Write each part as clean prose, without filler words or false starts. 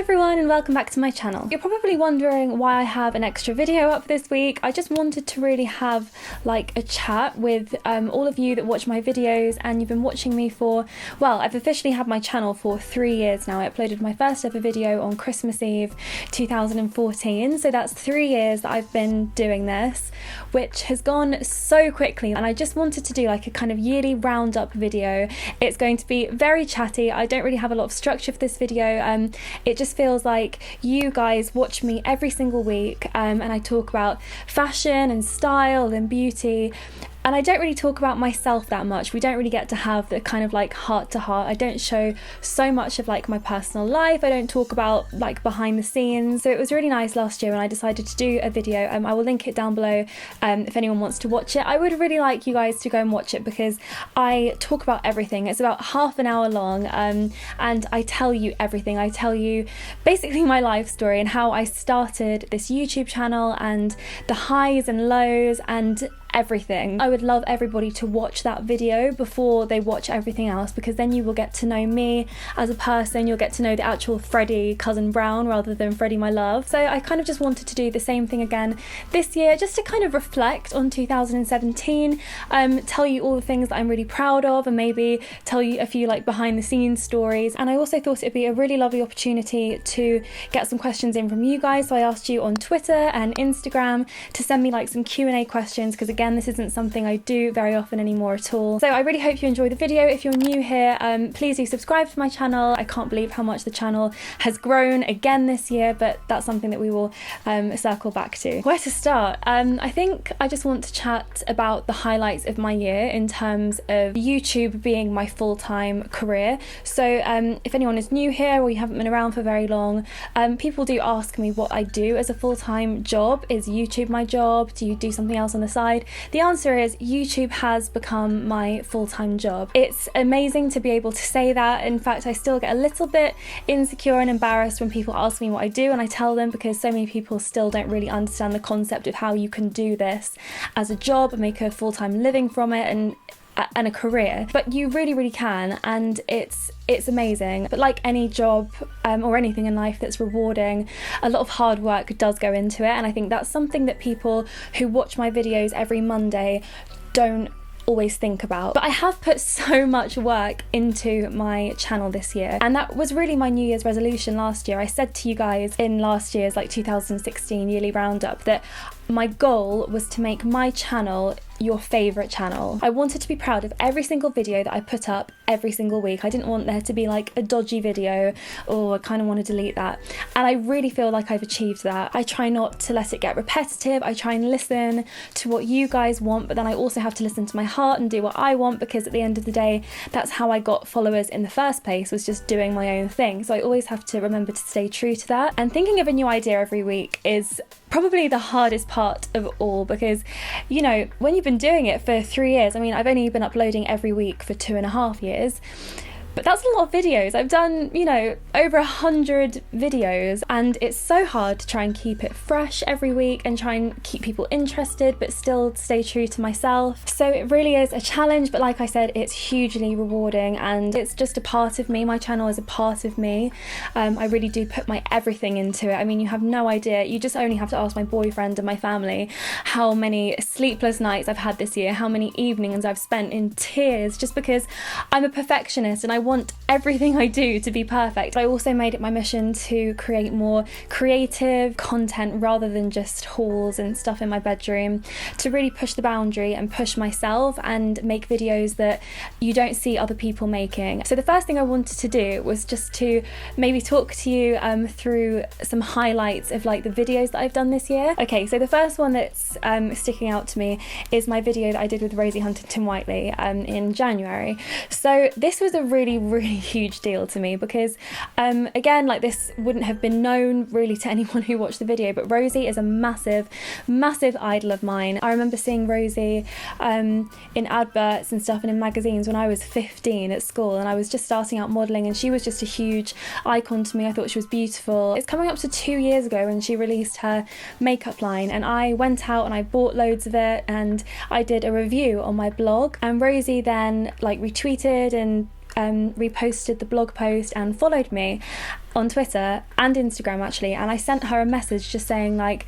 everyone and welcome back to my channel. You're probably wondering why I have an extra video up this week. I just wanted to really have like a chat with all of you that watch my videos, and you've been watching me for, well, I've officially had my channel for 3 years now. I uploaded my first ever video on Christmas Eve 2014, so that's 3 years that I've been doing this, which has gone so quickly, and I just wanted to do like a kind of yearly roundup video. It's going to be very chatty. I don't really have a lot of structure for this video. It just feels like you guys watch me every single week, and I talk about fashion and style and beauty, and I don't really talk about myself that much. We don't really get to have the kind of like heart to heart. I don't show so much of like my personal life. I don't talk about like behind the scenes. So it was really nice last year when I decided to do a video. I will link it down below if anyone wants to watch it. I would really like you guys to go and watch it because I talk about everything. It's about half an hour long, and I tell you everything. I tell you basically my life story and how I started this YouTube channel and the highs and lows and everything. I would love everybody to watch that video before they watch everything else, because then you will get to know me as a person. You'll get to know the actual Freddy, cousin Brown, rather than Freddy my love. So I kind of just wanted to do the same thing again this year, just to kind of reflect on 2017, tell you all the things that I'm really proud of, and maybe tell you a few like behind the scenes stories. And I also thought it'd be a really lovely opportunity to get some questions in from you guys. So I asked you on Twitter and Instagram to send me like some Q&A questions, because again, this isn't something I do very often anymore at all. So I really hope you enjoy the video. If you're new here, please do subscribe to my channel. I can't believe how much the channel has grown again this year, but that's something that we will circle back to. Where to start? I think I just want to chat about the highlights of my year in terms of YouTube being my full-time career. So if anyone is new here or you haven't been around for very long, people do ask me what I do as a full-time job. Is YouTube my job? Do you do something else on the side? The answer is YouTube has become my full-time job. It's amazing to be able to say that. In fact, I still get a little bit insecure and embarrassed when people ask me what I do, and I tell them, because so many people still don't really understand the concept of how you can do this as a job and make a full-time living from it and a career. But you really can, and it's amazing. But like any job or anything in life that's rewarding, a lot of hard work does go into it, and I think that's something that people who watch my videos every Monday don't always think about. But I have put so much work into my channel this year, and that was really my New Year's resolution last year. I said to you guys in last year's like 2016 yearly roundup that my goal was to make my channel your favourite channel. I wanted to be proud of every single video that I put up every single week. I didn't want there to be like a dodgy video, or I kind of want to delete that. And I really feel like I've achieved that. I try not to let it get repetitive. I try and listen to what you guys want, but then I also have to listen to my heart and do what I want, because at the end of the day, that's how I got followers in the first place, was just doing my own thing. So I always have to remember to stay true to that. And thinking of a new idea every week is probably the hardest part of all, because, you know, when you've been doing it for 3 years, I mean, I've only been uploading every week for 2.5 years, but that's a lot of videos. I've done, you know, over 100 videos, and it's so hard to try and keep it fresh every week and try and keep people interested but still stay true to myself. So it really is a challenge, but like I said, it's hugely rewarding, and it's just a part of me. My channel is a part of me. I really do put my everything into it. I mean, you have no idea. You just only have to ask my boyfriend and my family how many sleepless nights I've had this year, how many evenings I've spent in tears, just because I'm a perfectionist and I want everything I do to be perfect. I also made it my mission to create more creative content rather than just hauls and stuff in my bedroom, to really push the boundary and push myself and make videos that you don't see other people making. So the first thing I wanted to do was just to maybe talk to you through some highlights of like the videos that I've done this year. Okay, so the first one that's sticking out to me is my video that I did with Rosie Huntington-Whiteley in January. So this was a really huge deal to me, because again, like, this wouldn't have been known really to anyone who watched the video, but Rosie is a massive idol of mine. I remember seeing Rosie in adverts and stuff and in magazines when I was 15 at school, and I was just starting out modelling, and she was just a huge icon to me. I thought she was beautiful. It's coming up to 2 years ago when she released her makeup line, and I went out and I bought loads of it, and I did a review on my blog, and Rosie then like retweeted and reposted the blog post and followed me on Twitter and Instagram actually, and I sent her a message just saying like,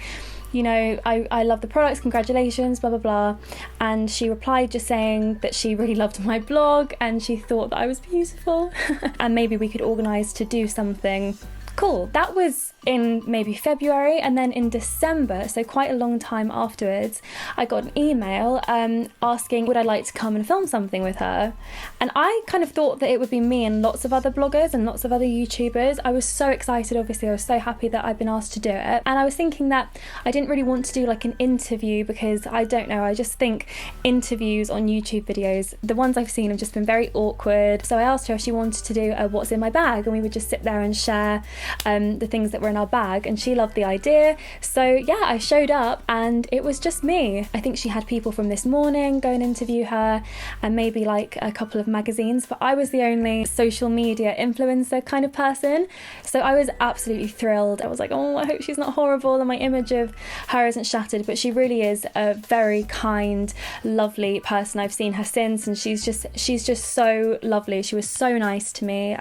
you know, I love the products, congratulations, blah blah blah. And she replied just saying that she really loved my blog and she thought that I was beautiful and maybe we could organise to do something cool. That was in maybe February, and then in December, so quite a long time afterwards, I got an email asking would I like to come and film something with her. And I kind of thought that it would be me and lots of other bloggers and lots of other YouTubers. I was so excited, obviously. I was so happy that I'd been asked to do it, and I was thinking that I didn't really want to do like an interview because I don't know, I just think interviews on YouTube videos, the ones I've seen have just been very awkward. So I asked her if she wanted to do a what's in my bag, and we would just sit there and share the things that were in our bag, and she loved the idea. So yeah, I showed up and it was just me. I think she had people from This Morning go and interview her and maybe like a couple of magazines, but I was the only social media influencer kind of person. So I was absolutely thrilled. I was like, oh, I hope she's not horrible and my image of her isn't shattered, but she really is a very kind, lovely person. I've seen her since and she's just so lovely. She was so nice to me.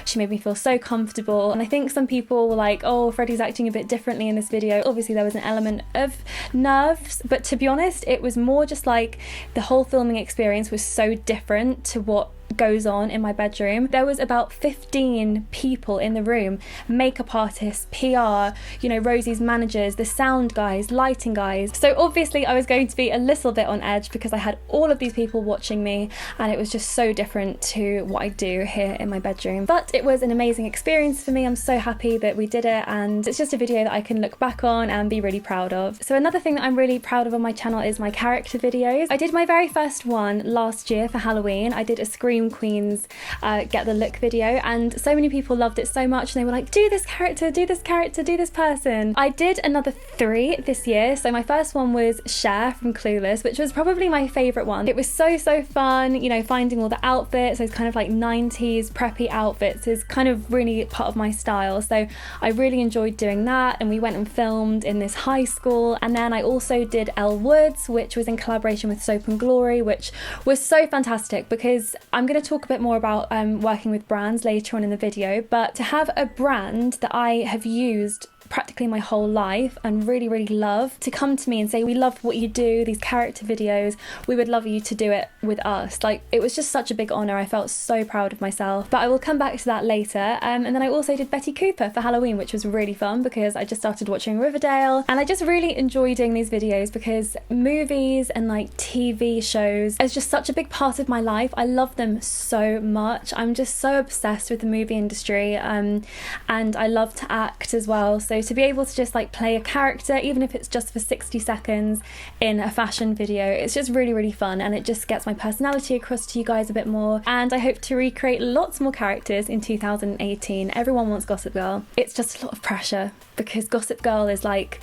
She made me feel so comfortable, and I think some people were like, oh, Freddie's acting a bit differently in this video. Obviously there was an element of nerves, but to be honest, it was more just like the whole filming experience was so different to what goes on in my bedroom. There was about 15 people in the room, makeup artists, PR, you know, Rosie's managers, the sound guys, lighting guys. So obviously I was going to be a little bit on edge because I had all of these people watching me, and it was just so different to what I do here in my bedroom. But it was an amazing experience for me. I'm so happy that we did it, and it's just a video that I can look back on and be really proud of. So another thing that I'm really proud of on my channel is my character videos. I did my very first one last year for Halloween. I did a Scream Queens Get the Look video, and so many people loved it so much, and they were like, do this character, do this character, do this person. I did another 3 this year. So my first one was Cher from Clueless, which was probably my favourite one. It was so fun, you know, finding all the outfits, those kind of like 90s preppy outfits is kind of really part of my style. So I really enjoyed doing that, and we went and filmed in this high school. And then I also did Elle Woods, which was in collaboration with Soap and Glory, which was so fantastic because I'm going to talk a bit more about working with brands later on in the video, but to have a brand that I have used practically my whole life and really love to come to me and say, we love what you do, these character videos, we would love you to do it with us. Like, it was just such a big honour. I felt so proud of myself, but I will come back to that later. And then I also did Betty Cooper for Halloween, which was really fun because I just started watching Riverdale, and I just really enjoy doing these videos because movies and like TV shows is just such a big part of my life. I love them so much. I'm just so obsessed with the movie industry, and I love to act as well. So to be able to just like play a character, even if it's just for 60 seconds in a fashion video, it's just really fun, and it just gets my personality across to you guys a bit more. And I hope to recreate lots more characters in 2018. Everyone wants Gossip Girl. It's just a lot of pressure because Gossip Girl is like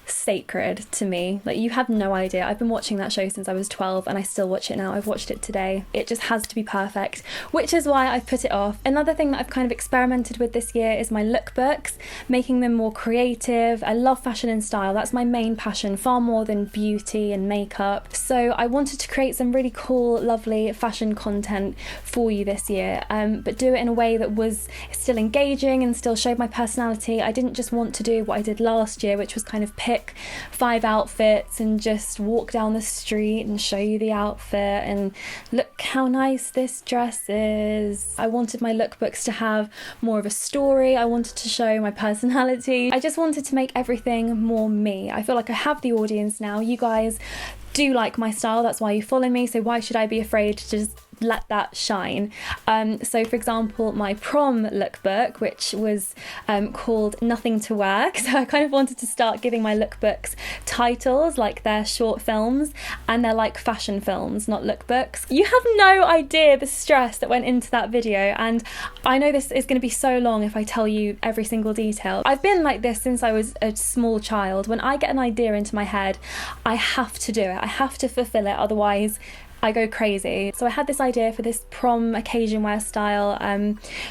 sacred to me. Like, you have no idea. I've been watching that show since I was 12 and I still watch it now. I've watched it today. It just has to be perfect, which is why I've put it off. Another thing that I've kind of experimented with this year is my lookbooks, making them more creative. I love fashion and style. That's my main passion, far more than beauty and makeup. So I wanted to create some really cool, lovely fashion content for you this year, but do it in a way that was still engaging and still showed my personality. I didn't just want to do what I did last year, which was kind of pick 5 outfits and just walk down the street and show you the outfit and look how nice this dress is. I wanted my lookbooks to have more of a story. I wanted to show my personality. I just wanted to make everything more me. I feel like I have the audience now. You guys do like my style, that's why you follow me, so why should I be afraid to just let that shine? So for example, my prom lookbook, which was called Nothing to Wear, so I kind of wanted to start giving my lookbooks titles like they're short films and they're like fashion films, not lookbooks. You have no idea the stress that went into that video, and I know this is going to be so long if I tell you every single detail. I've been like this since I was a small child. When I get an idea into my head, I have to do it. I have to fulfill it, otherwise I go crazy. So I had this idea for this prom occasion wear style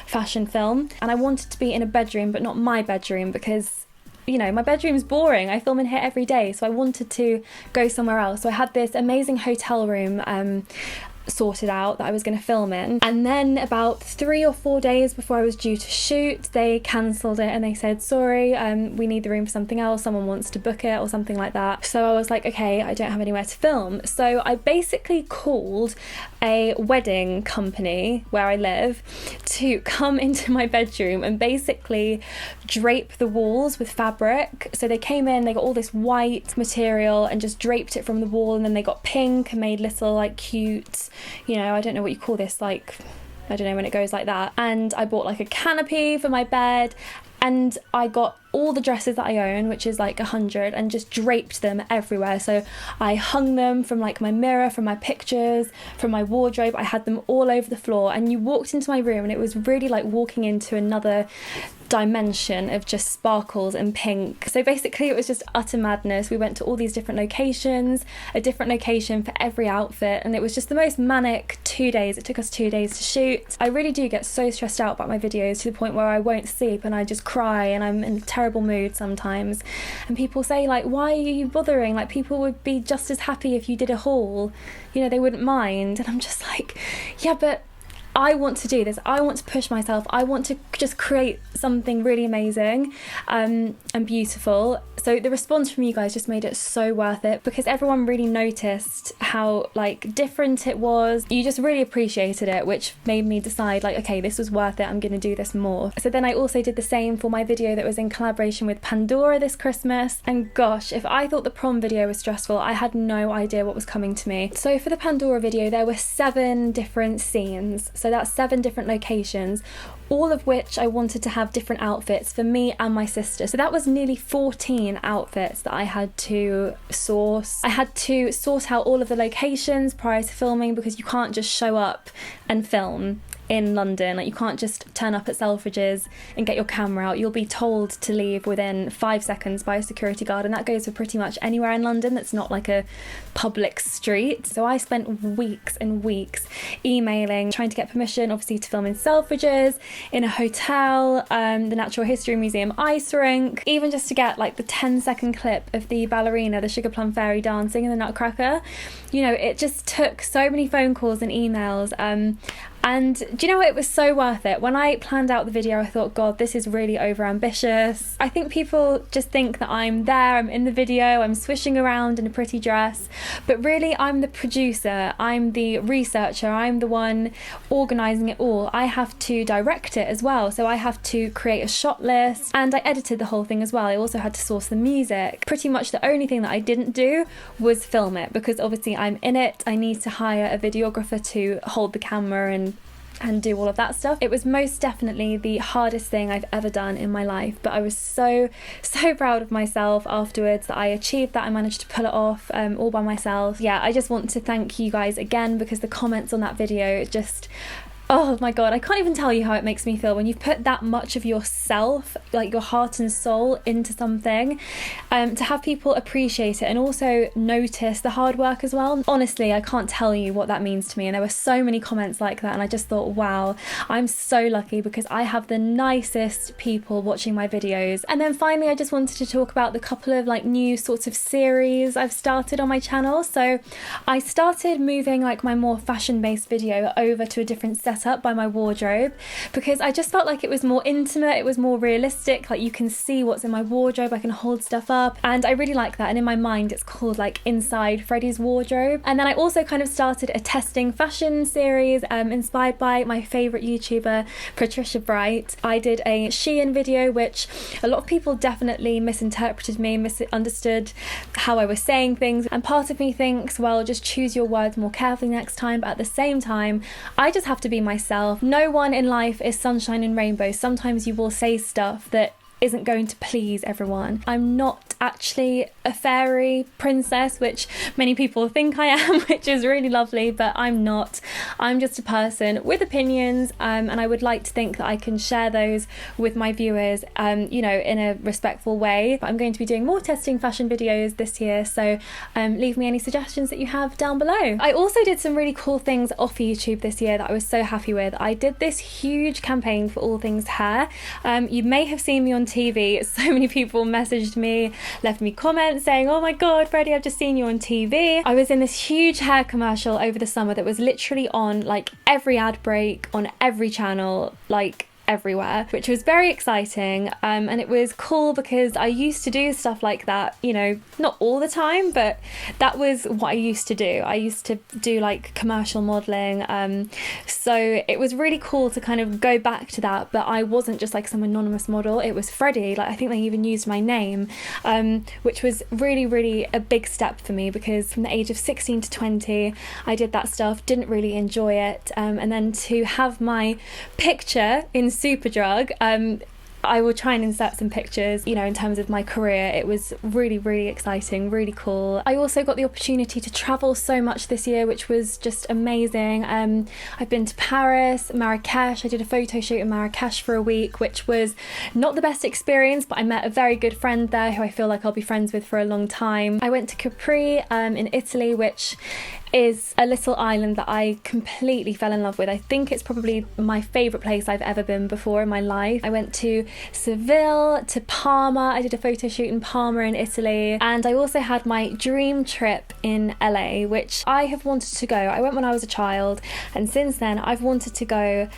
fashion film, and I wanted to be in a bedroom, but not my bedroom, because, you know, my bedroom's boring. I film in here every day, so I wanted to go somewhere else. So I had this amazing hotel room sorted out that I was going to film in. And then about 3 or 4 days before I was due to shoot, they cancelled it and they said, sorry, we need the room for something else, someone wants to book it or something like that. So I was like, okay, I don't have anywhere to film. So I basically called a wedding company where I live to come into my bedroom and basically drape the walls with fabric. So they came in, they got all this white material and just draped it from the wall, and then they got pink and made little like cute, you know, I don't know what you call this, like, I don't know when it goes like that. And I bought like a canopy for my bed, and I got all the dresses that I own, which is like 100, and just draped them everywhere. So I hung them from like my mirror, from my pictures, from my wardrobe. I had them all over the floor, and you walked into my room and it was really like walking into another dimension of just sparkles and pink. So basically it was just utter madness. We went to all these different locations, a different location for every outfit, and it was just the most manic 2 days. It took us 2 days to shoot. I really do get so stressed out about my videos to the point where I won't sleep and I just cry and I'm in a terrible mood sometimes. And people say like, why are you bothering? Like, people would be just as happy if you did a haul, you know, they wouldn't mind. And I'm just like, yeah, but I want to do this. I want to push myself. I want to just create something really amazing and beautiful. So the response from you guys just made it so worth it, because everyone really noticed how like different it was. You just really appreciated it, which made me decide like, okay, this was worth it. I'm going to do this more. So then I also did the same for my video that was in collaboration with Pandora this Christmas. And gosh, if I thought the prom video was stressful, I had no idea what was coming to me. So for the Pandora video, there were 7 different scenes. So that's 7 different locations, all of which I wanted to have different outfits for me and my sister. So that was nearly 14 outfits that I had to source. I had to sort out all of the locations prior to filming, because you can't just show up and film in London. Like, you can't just turn up at Selfridges and get your camera out. You'll be told to leave within 5 seconds by a security guard, and that goes for pretty much anywhere in London that's not like a public street. So I spent weeks and weeks emailing, trying to get permission, obviously, to film in Selfridges, in a hotel, the Natural History Museum ice rink, even just to get like the 10-second clip of the ballerina, the Sugar Plum Fairy, dancing in the Nutcracker. You know, it just took so many phone calls and emails. And do you know what? It was so worth it. When I planned out the video, I thought, God, this is really overambitious. I think people just think that I'm there, I'm in the video, I'm swishing around in a pretty dress. But really, I'm the producer, I'm the researcher, I'm the one organising it all. I have to direct it as well. So I have to create a shot list, and I edited the whole thing as well. I also had to source the music. Pretty much the only thing that I didn't do was film it, because obviously I'm in it. I need to hire a videographer to hold the camera and do all of that stuff. It was most definitely the hardest thing I've ever done in my life, but I was so proud of myself afterwards that I achieved that. I managed to pull it off all by myself. Yeah, I just want to thank you guys again, because the comments on that video just, oh my God, I can't even tell you how it makes me feel when you've put that much of yourself, like your heart and soul, into something. To have people appreciate it and also notice the hard work as well. Honestly, I can't tell you what that means to me. And there were so many comments like that, and I just thought, wow, I'm so lucky, because I have the nicest people watching my videos. And then finally, I just wanted to talk about the couple of like new sorts of series I've started on my channel. So I started moving like my more fashion-based video over to a different setup by my wardrobe, because I just felt like it was more intimate, it was more realistic. Like, you can see what's in my wardrobe, I can hold stuff up, and I really like that. And in my mind, it's called like Inside Freddy's Wardrobe. And then I also kind of started a testing fashion series inspired by my favourite YouTuber, Patricia Bright. I did a Shein video, which a lot of people definitely misinterpreted me, misunderstood how I was saying things, and part of me thinks, well, just choose your words more carefully next time. But at the same time, I just have to be myself. No one in life is sunshine and rainbows. Sometimes you will say stuff that isn't going to please everyone. I'm not actually a fairy princess, which many people think I am, which is really lovely, but I'm not. I'm just a person with opinions, and I would like to think that I can share those with my viewers, you know, in a respectful way. But I'm going to be doing more testing fashion videos this year, so leave me any suggestions that you have down below. I also did some really cool things off YouTube this year that I was so happy with. I did this huge campaign for all things hair. You may have seen me on TV. So many people messaged me, left me comments saying, oh my god, Freddie, I've just seen you on TV. I was in this huge hair commercial over the summer that was literally on like every ad break, on every channel, like everywhere, which was very exciting, and it was cool because I used to do stuff like that, you know, not all the time, but that was what I used to do. I used to do like commercial modeling, so it was really cool to kind of go back to that, but I wasn't just like some anonymous model. It was Freddy, like I think they even used my name, which was really a big step for me, because from the age of 16 to 20 I did that stuff, didn't really enjoy it, and then to have my picture in Superdrug, I will try and insert some pictures, you know, in terms of my career. It was really exciting, really cool. I also got the opportunity to travel so much this year, which was just amazing. I've been to Paris, Marrakesh. I did a photo shoot in Marrakesh for a week, which was not the best experience, but I met a very good friend there who I feel like I'll be friends with for a long time. I went to Capri in Italy, which is a little island that I completely fell in love with. I think it's probably my favourite place I've ever been before in my life. I went to Seville, to Parma. I did a photo shoot in Parma in Italy, and I also had my dream trip in LA, which I have wanted to go. I went when I was a child, and since then I've wanted to go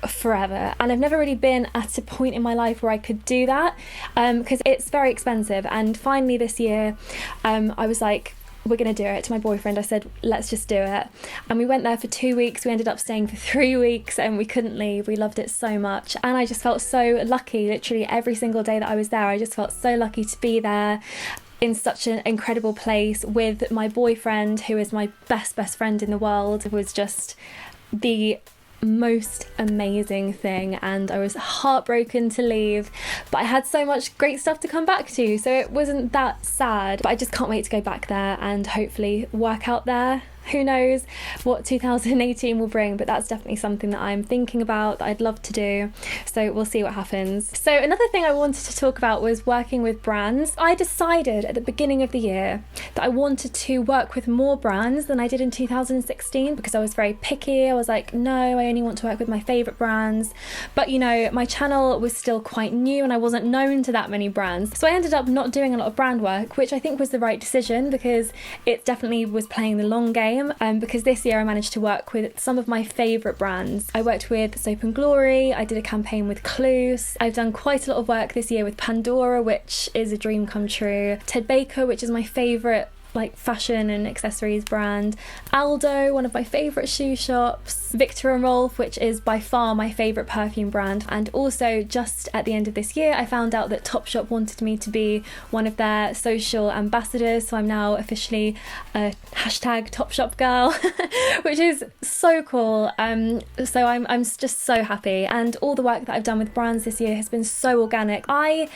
forever, and I've never really been at a point in my life where I could do that, because it's very expensive. And finally this year I was like, we're gonna do it. To my boyfriend I said, let's just do it, and we went there for 2 weeks. We ended up staying for 3 weeks and we couldn't leave. We loved it so much, and I just felt so lucky. Literally every single day that I was there, I just felt so lucky to be there in such an incredible place with my boyfriend, who is my best friend in the world. It was just the most amazing thing, and I was heartbroken to leave, but I had so much great stuff to come back to, so it wasn't that sad. But I just can't wait to go back there and hopefully work out there. Who knows what 2018 will bring, but that's definitely something that I'm thinking about, that I'd love to do, so we'll see what happens. So another thing I wanted to talk about was working with brands. I decided at the beginning of the year that I wanted to work with more brands than I did in 2016, because I was very picky. I was like, no, I only want to work with my favourite brands, but you know, my channel was still quite new and I wasn't known to that many brands, so I ended up not doing a lot of brand work, which I think was the right decision, because it definitely was playing the long game. Because this year I managed to work with some of my favourite brands. I worked with Soap and Glory, I did a campaign with Cluse, I've done quite a lot of work this year with Pandora, which is a dream come true, Ted Baker, which is my favourite like fashion and accessories brand, Aldo, one of my favourite shoe shops, Victor and Rolf, which is by far my favourite perfume brand. And also just at the end of this year I found out that Topshop wanted me to be one of their social ambassadors, so I'm now officially a hashtag Topshop girl which is so cool. So I'm just so happy, and all the work that I've done with brands this year has been so organic. I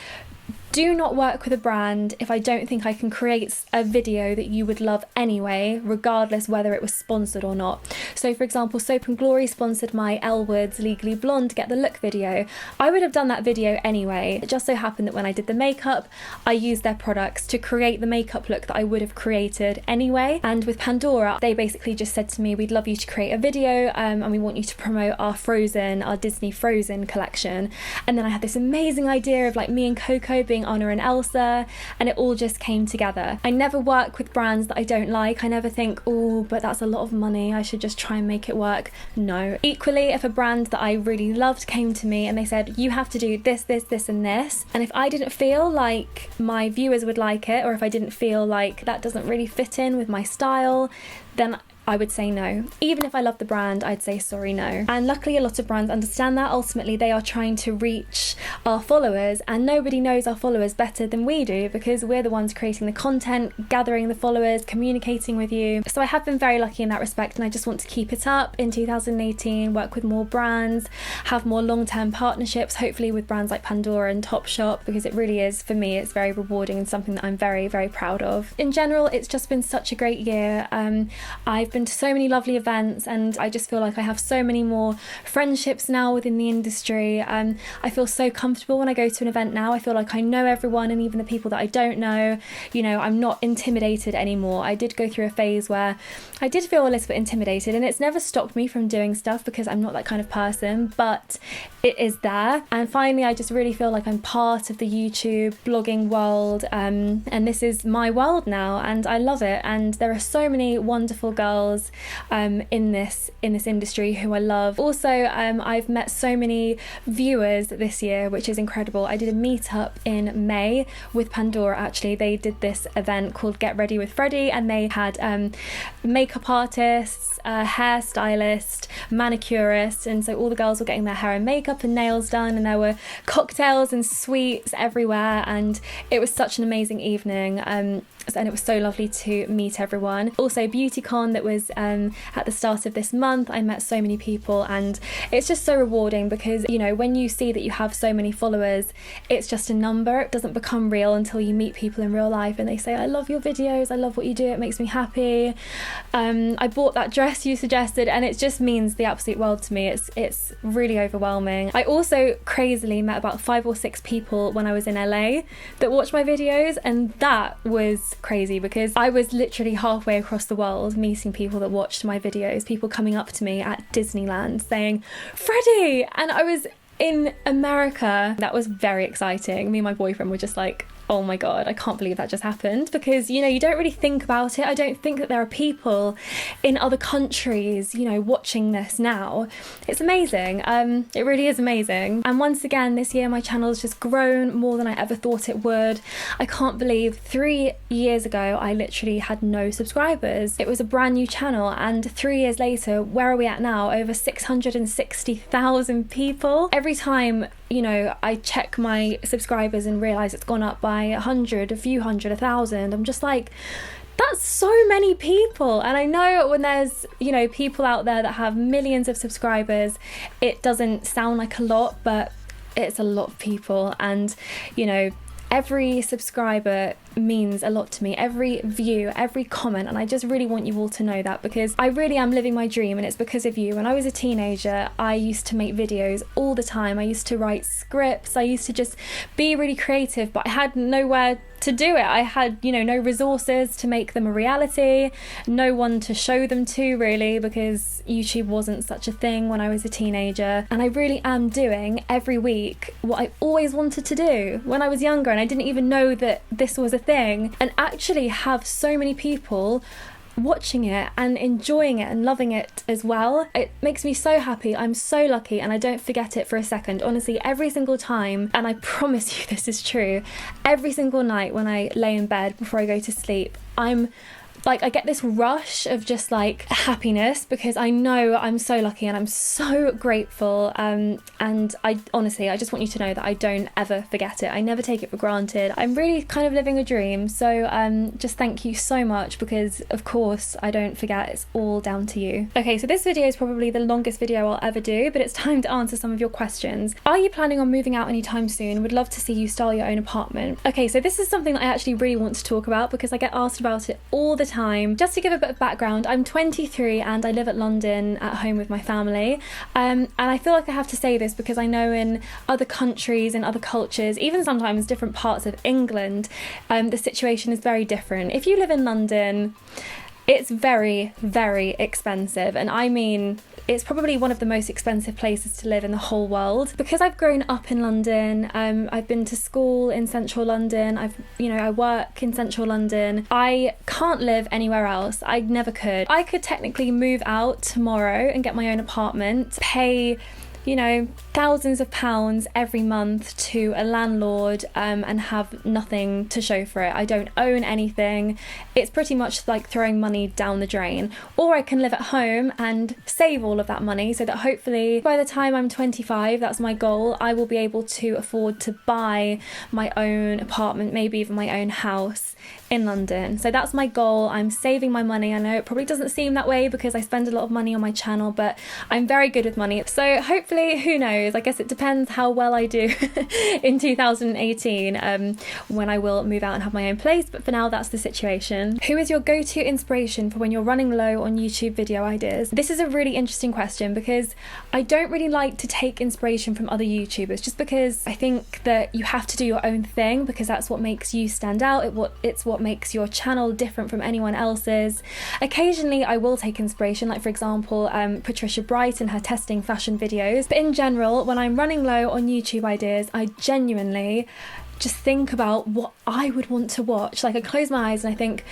do not work with a brand if I don't think I can create a video that you would love anyway, regardless whether it was sponsored or not. So for example, Soap and Glory sponsored my Elle Woods Legally Blonde Get the Look video. I would have done that video anyway. It just so happened that when I did the makeup, I used their products to create the makeup look that I would have created anyway. And with Pandora, they basically just said to me, we'd love you to create a video, and we want you to promote our Disney Frozen collection. And then I had this amazing idea of like me and Coco being Anna and Elsa, and it all just came together. I never work with brands that I don't like. I never think, oh, but that's a lot of money, I should just try and make it work. No. Equally, if a brand that I really loved came to me and they said, you have to do this and this, and if I didn't feel like my viewers would like it, or if I didn't feel like that doesn't really fit in with my style, then I would say no. Even if I love the brand, I'd say sorry, no. And luckily a lot of brands understand that. Ultimately they are trying to reach our followers, and nobody knows our followers better than we do, because we're the ones creating the content, gathering the followers, communicating with you. So I have been very lucky in that respect, and I just want to keep it up in 2018, work with more brands, have more long-term partnerships, hopefully with brands like Pandora and Topshop, because it really is, for me, it's very rewarding and something that I'm very proud of. In general, it's just been such a great year. I've been to so many lovely events, and I just feel like I have so many more friendships now within the industry. I feel so comfortable when I go to an event now. I feel like I know everyone, and even the people that I don't know, you know, I'm not intimidated anymore. I did go through a phase where I did feel a little bit intimidated, and it's never stopped me from doing stuff because I'm not that kind of person, but it is there. And finally, I just really feel like I'm part of the YouTube blogging world, and this is my world now, and I love it. And there are so many wonderful girls in this industry who I love. Also, I've met so many viewers this year, which is incredible. I did a meetup in May with Pandora. Actually, they did this event called Get Ready with Freddy, and they had makeup artists, hairstylist, manicurist, and so all the girls were getting their hair and makeup and nails done, and there were cocktails and sweets everywhere, and it was such an amazing evening, and it was so lovely to meet everyone. Also, BeautyCon that was at the start of this month, I met so many people, and it's just so rewarding because, you know, when you see that you have so many followers, it's just a number. It doesn't become real until you meet people in real life and they say, I love your videos, I love what you do, it makes me happy. I bought that dress you suggested, and it just means the absolute world to me. It's really overwhelming. I also crazily met about 5 or 6 people when I was in LA that watched my videos, and that was crazy because I was literally halfway across the world meeting people that watched my videos, people coming up to me at Disneyland saying, Freddy! And I was in America. That was very exciting. Me and my boyfriend were just like, oh my god, I can't believe that just happened, because, you know, you don't really think about it. I don't think that there are people in other countries, you know, watching this now. It's amazing. It really is amazing. And once again, this year my channel has just grown more than I ever thought it would. I can't believe 3 years ago I literally had no subscribers. It was a brand new channel, and 3 years later, where are we at now? Over 660,000 people. Every time, you know, I check my subscribers and realise it's gone up by 100, a few hundred, 1,000. I'm just like, that's so many people. And I know when there's, you know, people out there that have millions of subscribers, it doesn't sound like a lot, but it's a lot of people. And, you know, every subscriber means a lot to me, every view, every comment, and I just really want you all to know that, because I really am living my dream, and it's because of you. When I was a teenager, I used to make videos all the time. I used to write scripts, I used to just be really creative, but I had nowhere to do it. I had, you know, no resources to make them a reality, no one to show them to, really, because YouTube wasn't such a thing when I was a teenager. And I really am doing every week what I always wanted to do when I was younger, and I didn't even know that this was a thing, and actually have so many people watching it and enjoying it and loving it as well. It makes me so happy. I'm so lucky, and I don't forget it for a second. Honestly, every single time, and I promise you this is true, every single night when I lay in bed before I go to sleep, I get this rush of just like happiness, because I know I'm so lucky and I'm so grateful, and I honestly, I just want you to know that I don't ever forget it. I never take it for granted. I'm really kind of living a dream, so just thank you so much, because of course I don't forget. It's all down to you. Okay, so this video is probably the longest video I'll ever do, but it's time to answer some of your questions. Are you planning on moving out anytime soon? Would love to see you style your own apartment. Okay, so this is something that I actually really want to talk about, because I get asked about it all the time. Just to give a bit of background, I'm 23 and I live at London at home with my family, and I feel like I have to say this because I know in other countries and other cultures, even sometimes different parts of England, the situation is very different. If you live in London, it's very, very expensive, and I mean, it's probably one of the most expensive places to live in the whole world. Because I've grown up in London, I've been to school in central London, I work in central London. I can't live anywhere else. I never could. I could technically move out tomorrow and get my own apartment, pay, you know, thousands of pounds every month to a landlord, and have nothing to show for it. I don't own anything. It's pretty much like throwing money down the drain. Or I can live at home and save all of that money so that hopefully by the time I'm 25, that's my goal, I will be able to afford to buy my own apartment, maybe even my own house in London. So that's my goal. I'm saving my money. I know it probably doesn't seem that way because I spend a lot of money on my channel, but I'm very good with money. So hopefully hopefully, who knows, I guess it depends how well I do in 2018 when I will move out and have my own place, but for now that's the situation. Who is your go-to inspiration for when you're running low on YouTube video ideas? This is a really interesting question because I don't really like to take inspiration from other YouTubers, just because I think that you have to do your own thing, because that's what makes you stand out. It's what makes your channel different from anyone else's. Occasionally I will take inspiration, like for example Patricia Bright and her testing fashion videos, but in general when I'm running low on YouTube ideas I genuinely just think about what I would want to watch. Like I close my eyes and I think,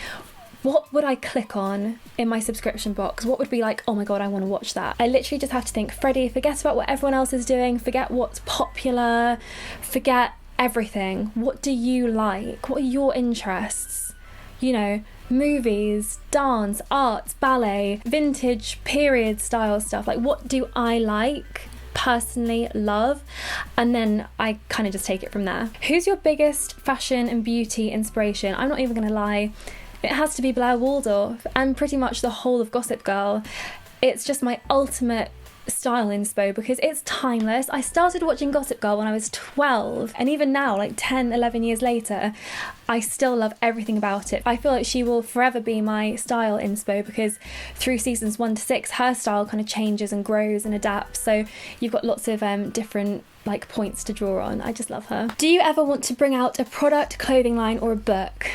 what would I click on in my subscription box? What would be like, oh my god, I want to watch that? I literally just have to think, Freddy, forget about what everyone else is doing, forget what's popular, forget everything. What do you like? What are your interests? You know, movies, dance, arts, ballet, vintage, period style stuff. Like, what do I like? Personally love, and then I kind of just take it from there. Who's your biggest fashion and beauty inspiration? I'm not even gonna lie, it has to be Blair Waldorf and pretty much the whole of Gossip Girl. It's just my ultimate style inspo because it's timeless. I started watching Gossip Girl when I was 12, and even now, like 10-11 years later, I still love everything about it. I feel like she will forever be my style inspo because through seasons 1 to 6 her style kind of changes and grows and adapts, so you've got lots of different like points to draw on. I just love her. Do you ever want to bring out a product, clothing line or a book?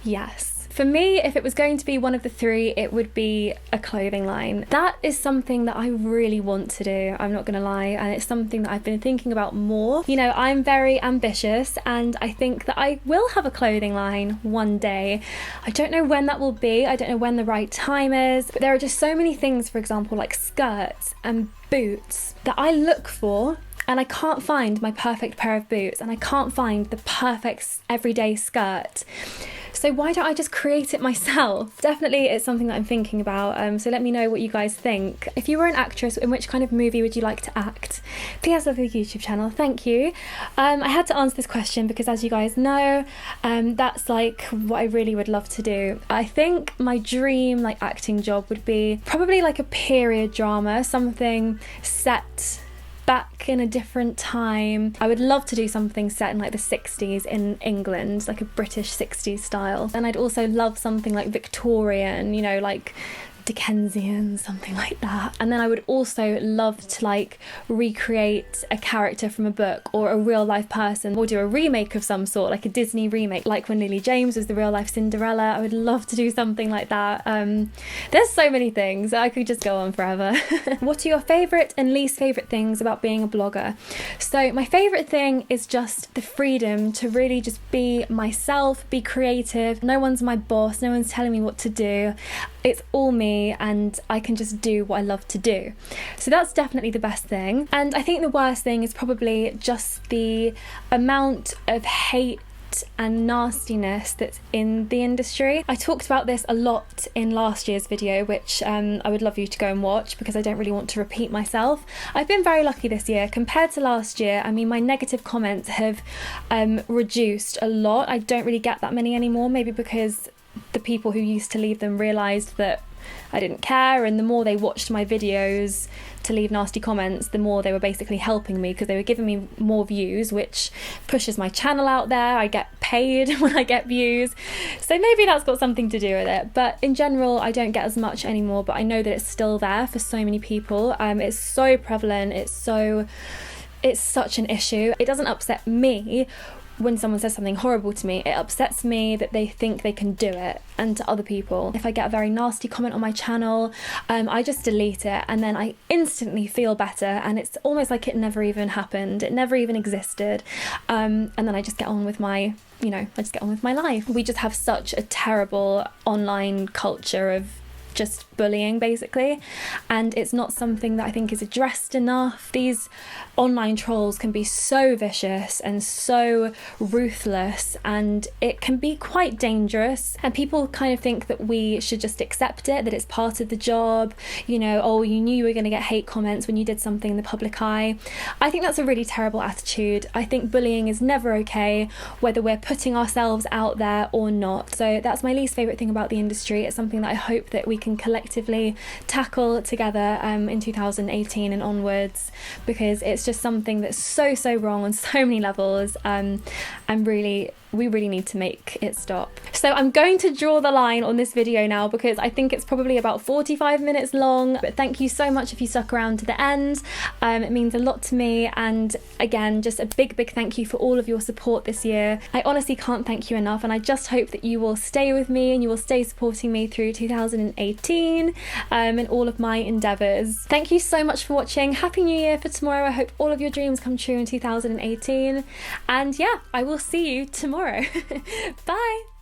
Yes. For me, if it was going to be one of the three, it would be a clothing line. That is something that I really want to do, I'm not gonna lie, and it's something that I've been thinking about more. You know, I'm very ambitious and I think that I will have a clothing line one day. I don't know when that will be, I don't know when the right time is, but there are just so many things, for example, like skirts and boots that I look for, and I can't find my perfect pair of boots and I can't find the perfect everyday skirt. So why don't I just create it myself? Definitely it's something that I'm thinking about, so let me know what you guys think. If you were an actress, in which kind of movie would you like to act? P.S. love the YouTube channel, thank you. I had to answer this question because, as you guys know, that's like what I really would love to do. I think my dream like acting job would be probably like a period drama, something set back in a different time. I would love to do something set in like the 60s in England, like a British 60s style. And I'd also love something like Victorian, you know, like Dickensian, something like that. And then I would also love to like recreate a character from a book or a real life person, or do a remake of some sort, like a Disney remake, like when Lily James was the real life Cinderella. I would love to do something like that. There's so many things, I could just go on forever. What are your favourite and least favourite things about being a blogger? So my favourite thing is just the freedom to really just be myself, be creative. No one's my boss, no one's telling me what to do. It's all me and I can just do what I love to do. So that's definitely the best thing. And I think the worst thing is probably just the amount of hate and nastiness that's in the industry. I talked about this a lot in last year's video, which I would love you to go and watch because I don't really want to repeat myself. I've been very lucky this year compared to last year. I mean, my negative comments have reduced a lot. I don't really get that many anymore, maybe because the people who used to leave them realised that I didn't care, and the more they watched my videos to leave nasty comments, the more they were basically helping me because they were giving me more views, which pushes my channel out there. I get paid when I get views, so maybe that's got something to do with it. But in general, I don't get as much anymore, but I know that it's still there for so many people. It's so prevalent, it's such an issue. It doesn't upset me when someone says something horrible to me, it upsets me that they think they can do it. And to other people, if I get a very nasty comment on my channel, I just delete it and then I instantly feel better, and it's almost like it never even happened, it never even existed, and then I just get on with my life. We just have such a terrible online culture of just bullying basically, and it's not something that I think is addressed enough. These online trolls can be so vicious and so ruthless, and it can be quite dangerous, and people kind of think that we should just accept it, that it's part of the job, you know, oh, you knew you were going to get hate comments when you did something in the public eye. I think that's a really terrible attitude. I think bullying is never okay, whether we're putting ourselves out there or not. So that's my least favourite thing about the industry. It's something that I hope that we can collectively tackle together in 2018 and onwards, because it's just something that's so wrong on so many levels, and we really need to make it stop. So I'm going to draw the line on this video now, because I think it's probably about 45 minutes long, but thank you so much if you stuck around to the end. It means a lot to me, and again, just a big thank you for all of your support this year. I honestly can't thank you enough, and I just hope that you will stay with me and you will stay supporting me through 2018 and all of my endeavours. Thank you so much for watching. Happy New Year for tomorrow. I hope all of your dreams come true in 2018, and yeah, I will see you tomorrow. Bye.